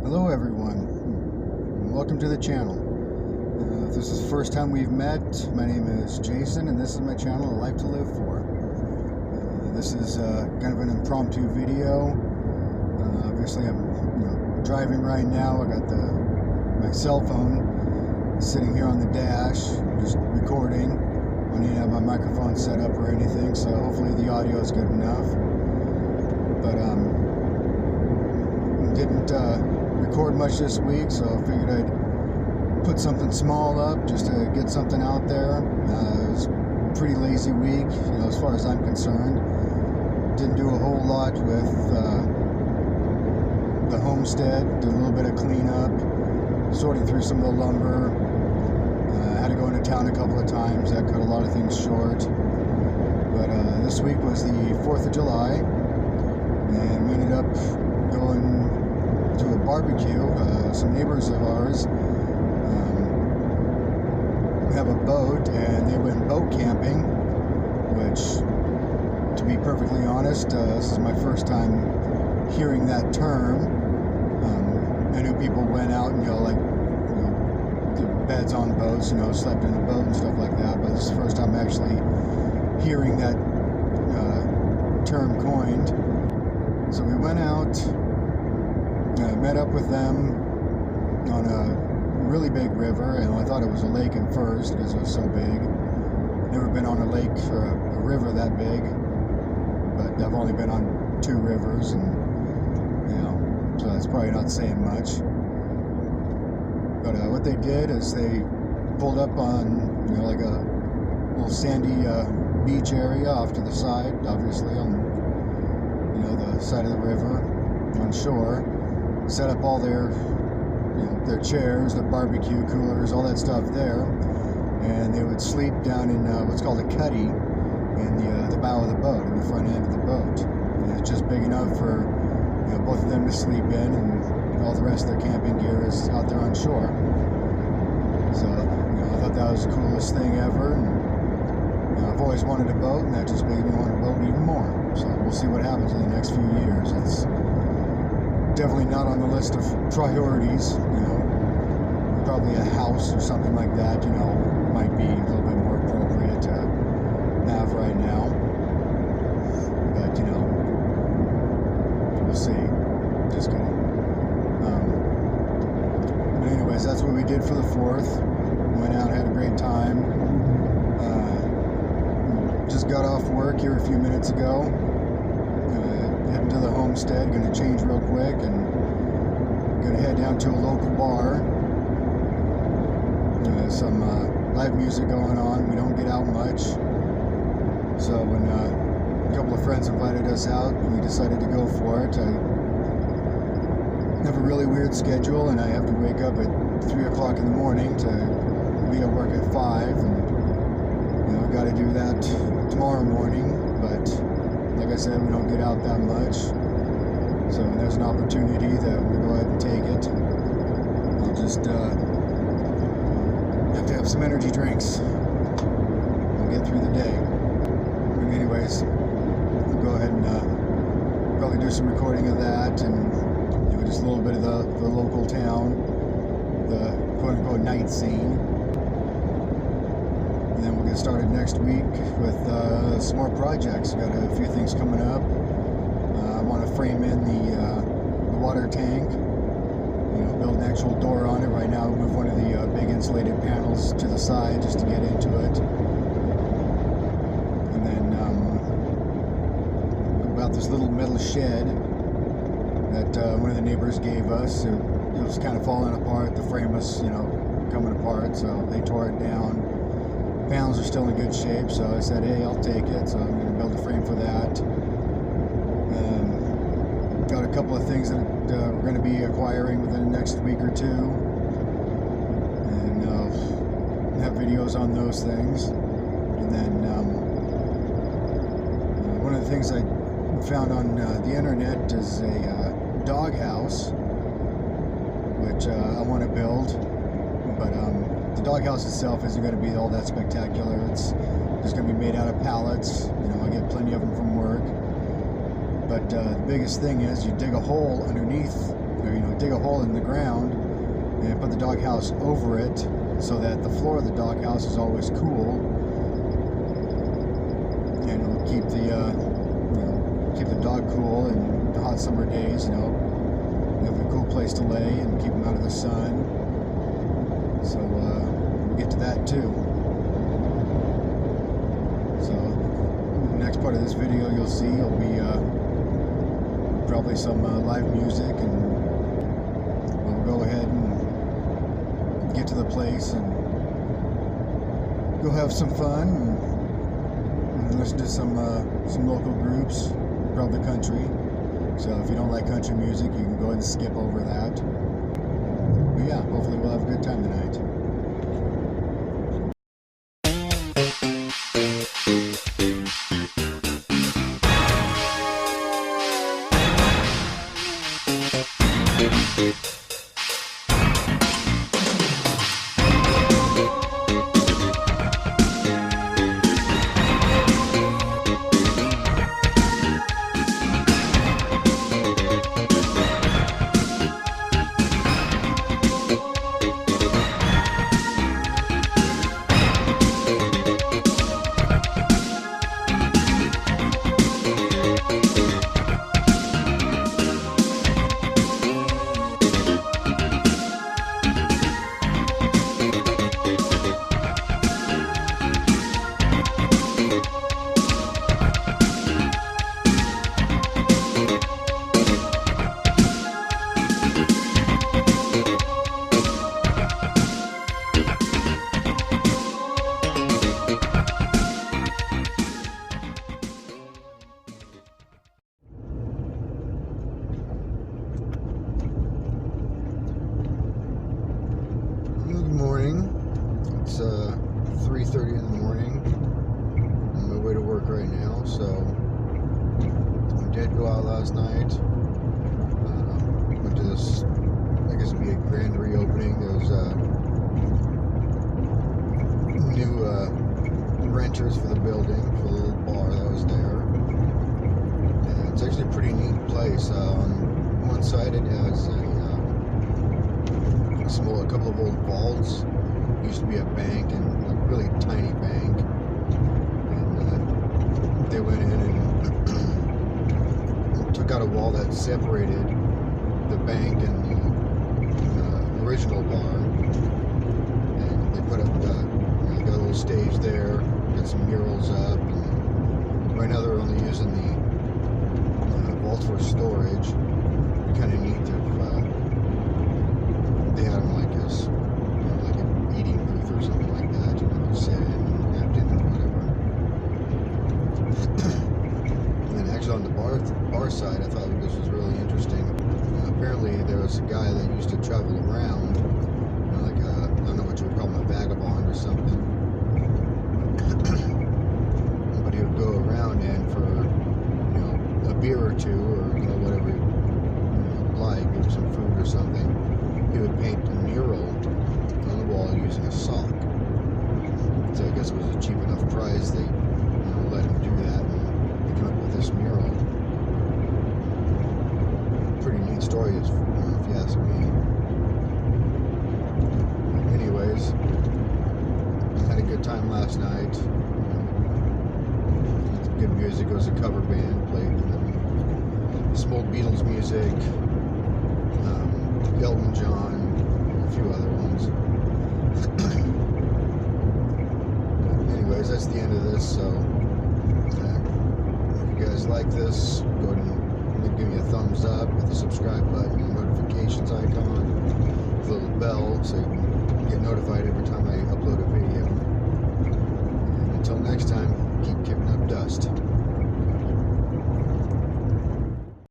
Hello everyone, and welcome to the channel. If this is the first time we've met, my name is Jason and this is my channel, A Life to Live For. This is kind of an impromptu video. Obviously I'm driving right now. I got my cell phone sitting here on the dash, just recording. I don't need to have my microphone set up or anything, so hopefully the audio is good enough. But didn't record much this week, so I figured I'd put something small up just to get something out there. It was a pretty lazy week, as far as I'm concerned. Didn't do a whole lot with the homestead. Did a little bit of cleanup, sorting through some of the lumber. Had to go into town a couple of times. That cut a lot of things short. But this week was the 4th of July, and we ended up going to a barbecue. Some neighbors of ours have a boat, and they went boat camping, which, to be perfectly honest, this is my first time hearing that term. I knew people went out and did beds on boats, slept in a boat and stuff like that, but this is the first time actually hearing that term coined. So we went out, met up with them on a really big river, and I thought it was a lake at first because it was so big. Never been on a lake or a river that big, but I've only been on 2 rivers, and so that's probably not saying much. But what they did is they pulled up on like a little sandy beach area off to the side, obviously on the side of the river on shore. Set up all their chairs, their barbecue coolers, all that stuff there, and they would sleep down in what's called a cuddy in the bow of the boat, in the front end of the boat. And it's just big enough for both of them to sleep in, and all the rest of their camping gear is out there on shore. So I thought that was the coolest thing ever, and I've always wanted a boat, and that just made me want a boat even more. So we'll see what happens in the next few years. It's definitely not on the list of priorities. Probably a house or something like that, might be a little bit more appropriate to have right now. But, we'll see. Just kidding. But anyways, that's what we did for the 4th. Went out, had a great time. Just got off work here a few minutes ago. Heading to the homestead, gonna change real quick and gonna head down to a local bar. Some live music going on. We don't get out much, so when a couple of friends invited us out, we decided to go for it. I have a really weird schedule, and I have to wake up at 3 o'clock in the morning to be at work at 5, and I've got to do that tomorrow morning. But like I said, we don't get out that much, so when there's an opportunity that we go ahead and take it. I'll just have to have some energy drinks. We'll get through the day. But anyways, we'll go ahead and probably do some recording of that, and just a little bit of the local town, the quote-unquote night scene. And then we'll get started next week with some more projects. Got a few things coming up. I want to frame in the water tank, build an actual door on it. Right now, move one of the big insulated panels to the side just to get into it. And then about this little metal shed that one of the neighbors gave us. It was kind of falling apart. The frame was, coming apart, so they tore it down. Panels are still in good shape, so I said, hey, I'll take it. So I'm going to build a frame for that. Got a couple of things that we're going to be acquiring within the next week or 2, and have videos on those things. And then one of the things I found on the internet is a dog house, which I want to build, but the dog house itself isn't going to be all that spectacular. It's just going to be made out of pallets. I get plenty of them from work. But the biggest thing is you dig a hole underneath, or dig a hole in the ground, and put the doghouse over it, so that the floor of the doghouse is always cool, and it'll keep the dog cool in the hot summer days. Have a cool place to lay and keep them out of the sun. So we'll get to that too. So the next part of this video you'll see will be probably some live music, and we'll go ahead and get to the place and go have some fun and listen to some local groups around the country. So if you don't like country music, you can go ahead and skip over that. But yeah, hopefully we'll have a good time tonight. It's 3:30 in the morning. I'm on my way to work right now, so I did go out last night. Went to this, I guess it'd be a grand reopening. There was new renters for the building, for the little bar that was there. And it's actually a pretty neat place. On one side it has a couple of old vaults. Used to be a bank, and a really tiny bank, and they went in and took out a wall that separated the bank and the original bar, and they put up they got a little stage there, got some murals up, and right now they're only using the vault for storage. Kind of neat if they had them like this, like an eating booth or something like that. Sit in and have dinner or whatever. And then actually on the bar side, I thought this was really interesting. Apparently there was a guy that used to travel around, like I don't know what you would call him, a vagabond or something. But he would go around, and for a beer or two, or whatever he like, maybe some food or something, he would paint a mural on the wall using a sock. So I guess it was a cheap enough price, they let him do that, and he came up with this mural. Pretty neat story, if you ask me. Anyways, I had a good time last night. Good music. It was a cover band, played some old Beatles music, Elton John, a few other ones. Anyways, that's the end of this. So if you guys like this, go ahead and give me a thumbs up, hit the subscribe button, notifications icon, the little bell, so you can get notified every time I upload a video. And until next time, keep kicking up dust.